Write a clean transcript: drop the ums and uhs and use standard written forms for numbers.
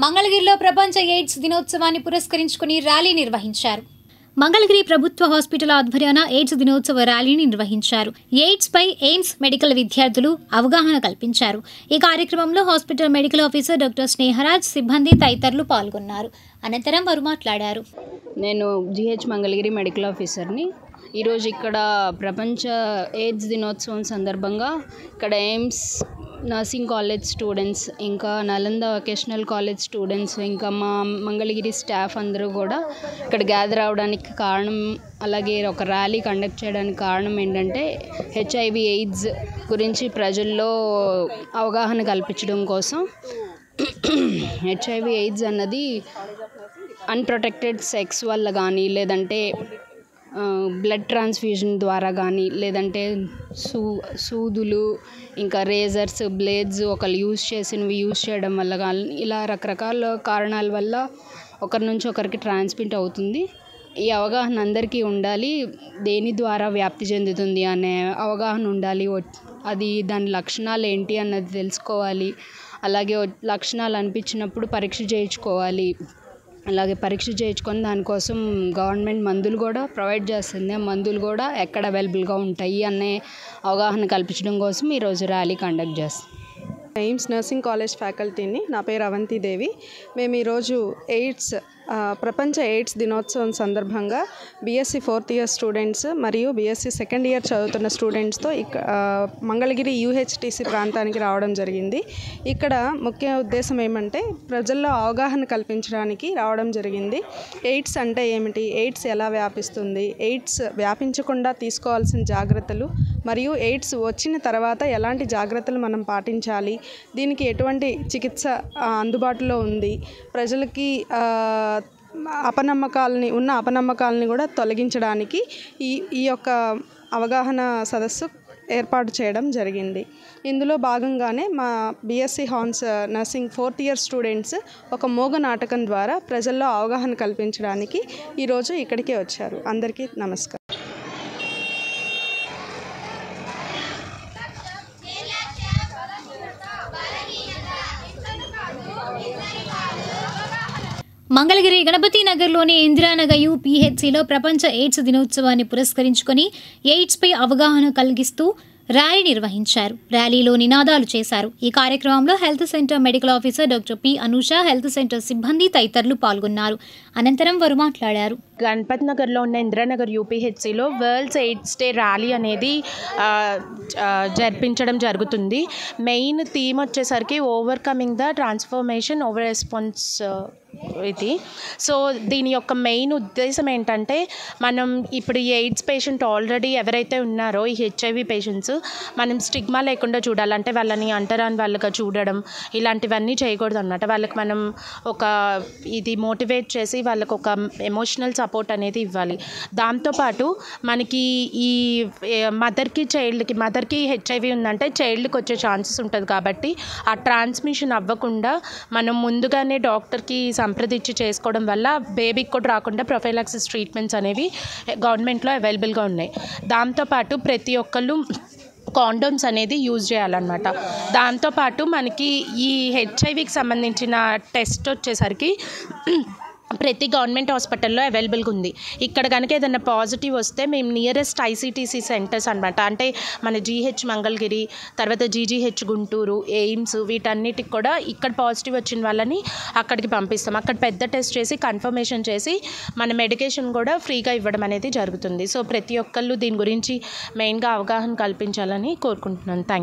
మంగళగిరిలో ప్రపంచ ఎయిడ్స్ దినోత్సవాన్ని పురస్కరించుకుని ర్యాలీ నిర్వహించారు. మంగళగిరి ప్రభుత్వ హాస్పిటల్ ఆధ్వర్యాన ఎయిడ్స్ దినోత్సవ ర్యాలీని నిర్వహించారు. ఎయిడ్స్ పై ఎయిమ్స్ మెడికల్ విద్యార్థులు అవగాహన కల్పించారు. ఈ కార్యక్రమంలో hospital medical officer doctor Sneharaj, సిబ్బంది తదితరులు పాల్గొన్నారు. అనంతరం వారు మాట్లాడారు. నేను జిహెచ్ మంగళగిరి మెడికల్ ఆఫీసర్ని. ఈరోజు ఇక్కడ ప్రపంచ ఎయిడ్స్ దినోత్సవం సందర్భంగా ఇక్కడ ఎయిమ్స్ నర్సింగ్ కాలేజ్ స్టూడెంట్స్, ఇంకా నలంద వొకేషనల్ కాలేజ్ స్టూడెంట్స్, ఇంకా మా మంగళగిరి స్టాఫ్ అందరూ కూడా ఇక్కడ గ్యాదర్ అవడానికి కారణం, అలాగే ఒక ర్యాలీ కండక్ట్ చేయడానికి కారణం ఏంటంటే హెచ్ఐవి ఎయిడ్స్ గురించి ప్రజల్లో అవగాహన కల్పించడం కోసం. హెచ్ఐవి ఎయిడ్స్ అన్నది అన్ప్రొటెక్టెడ్ సెక్స్ వల్ల కానీ, లేదంటే బ్లడ్ ట్రాన్స్ఫ్యూజన్ ద్వారా కానీ, లేదంటే సూదులు, ఇంకా రేజర్స్, బ్లేడ్స్ ఒకళ్ళు యూజ్ చేయడం వల్ల కానీ, ఇలా రకరకాల కారణాల వల్ల ఒకరి నుంచి ఒకరికి ట్రాన్స్మిట్ అవుతుంది. ఈ అవగాహన అందరికీ ఉండాలి. దేని ద్వారా వ్యాప్తి చెందుతుంది అనే అవగాహన ఉండాలి. అది దాని లక్షణాలు ఏంటి అన్నది తెలుసుకోవాలి. అలాగే లక్షణాలు అనిపించినప్పుడు పరీక్ష చేయించుకోవాలి. అలాగే పరీక్ష చేయించుకొని దానికోసం గవర్నమెంట్ మందులు కూడా ప్రొవైడ్ చేస్తుంది. ఆ మందులు కూడా ఎక్కడ అవైలబుల్గా ఉంటాయి అనే అవగాహన కల్పించడం కోసం ఈరోజు ర్యాలీ కండక్ట్ చేస్తాం. ఎయిమ్స్ నర్సింగ్ కాలేజ్ ఫ్యాకల్టీని. నా పేరు అవంతిదేవి. మేము ఈరోజు ప్రపంచ ఎయిడ్స్ దినోత్సవం సందర్భంగా బీఎస్సీ 4th ఇయర్ స్టూడెంట్స్ మరియు బీఎస్సీ 2nd ఇయర్ చదువుతున్న స్టూడెంట్స్తో మంగళగిరి యూహెచ్టీసీ ప్రాంతానికి రావడం జరిగింది. ఇక్కడ ముఖ్య ఉద్దేశం ఏమంటే ప్రజల్లో అవగాహన కల్పించడానికి రావడం జరిగింది. ఎయిడ్స్ అంటే ఏమిటి, ఎయిడ్స్ ఎలా వ్యాపిస్తుంది, ఎయిడ్స్ వ్యాపించకుండా తీసుకోవాల్సిన జాగ్రత్తలు, మరియు ఎయిడ్స్ వచ్చిన తర్వాత ఎలాంటి జాగ్రత్తలు మనం పాటించాలి, దీనికి ఎటువంటి చికిత్స అందుబాటులో ఉంది, ప్రజలకి అపనమ్మకాలని కూడా తొలగించడానికి ఈ యొక్క అవగాహన సదస్సు ఏర్పాటు చేయడం జరిగింది. ఇందులో భాగంగానే మా BSc hons nursing 4th year students ఒక మోగ నాటకం ద్వారా ప్రజల్లో అవగాహన కల్పించడానికి ఈరోజు ఇక్కడికే వచ్చారు. అందరికీ నమస్కారం. మంగళగిరి గణపతి నగర్లోని ఇందిరానగర్ యూపీహెచ్సిలో ప్రపంచ ఎయిడ్స్ దినోత్సవాన్ని పురస్కరించుకొని ఎయిడ్స్పై అవగాహన కలిగిస్తూ ర్యాలీ నిర్వహించారు. ర్యాలీలో నినాదాలు చేశారు. ఈ కార్యక్రమంలో health centre medical officer doctor P Anusha, health centre సిబ్బంది తదితరులు పాల్గొన్నారు. అనంతరం వారు మాట్లాడారు. గణపతి నగర్లో ఉన్న ఇందిరానగర్ యూపీహెచ్సిలో వరల్డ్స్ ఎయిడ్స్ డే ర్యాలీ అనేది జరిపించడం జరుగుతుంది. మెయిన్ థీమ్ వచ్చేసరికి overcoming the transformation over response ఇది. సో దీని యొక్క మెయిన్ ఉద్దేశం ఏంటంటే, మనం ఇప్పుడు ఈ ఎయిడ్స్ పేషెంట్ ఆల్రెడీ ఎవరైతే ఉన్నారో ఈ హెచ్ఐవి పేషెంట్స్, మనం స్టిగ్మా లేకుండా చూడాలంటే వాళ్ళని అంటరాని వాళ్ళగా చూడడం, ఇలాంటివన్నీ చేయకూడదు అన్నమాట. వాళ్ళకి మనం ఒక ఇది మోటివేట్ చేసి వాళ్ళకు ఒక ఎమోషనల్ సపోర్ట్ అనేది ఇవ్వాలి. దాంతోపాటు మనకి ఈ మదర్కి హెచ్ఐవి ఉందంటే చైల్డ్కి వచ్చే ఛాన్సెస్ ఉంటుంది. కాబట్టి ఆ ట్రాన్స్మిషన్ అవ్వకుండా మనం ముందుగానే డాక్టర్కి సంప్రదించి చేసుకోవడం వల్ల బేబీకి కూడా రాకుండా ప్రొఫైలాక్సిస్ ట్రీట్మెంట్స్ అనేవి గవర్నమెంట్లో అవైలబుల్గా ఉన్నాయి. దాంతోపాటు ప్రతి ఒక్కళ్ళు కాండోమ్స్ అనేది యూజ్ చేయాలన్నమాట. దాంతోపాటు మనకి ఈ హెచ్ఐవికి సంబంధించిన టెస్ట్ వచ్చేసరికి ప్రతి గవర్నమెంట్ హాస్పిటల్లో అవైలబుల్గా ఉంది. ఇక్కడ కనుక ఏదైనా పాజిటివ్ వస్తే మేము నియరెస్ట్ ఐసీటీసీ సెంటర్స్ అనమాట, అంటే మన జీహెచ్ మంగళగిరి, తర్వాత జీజీహెచ్ గుంటూరు, ఎయిమ్స్, వీటన్నిటికి కూడా ఇక్కడ పాజిటివ్ వచ్చిన వాళ్ళని అక్కడికి పంపిస్తాం. అక్కడ పెద్ద టెస్ట్ చేసి కన్ఫర్మేషన్ చేసి మన మెడికేషన్ కూడా ఫ్రీగా ఇవ్వడం అనేది జరుగుతుంది. సో ప్రతి ఒక్కళ్ళు దీని గురించి మెయిన్గా అవగాహన కల్పించాలని కోరుకుంటున్నాను. Thank you.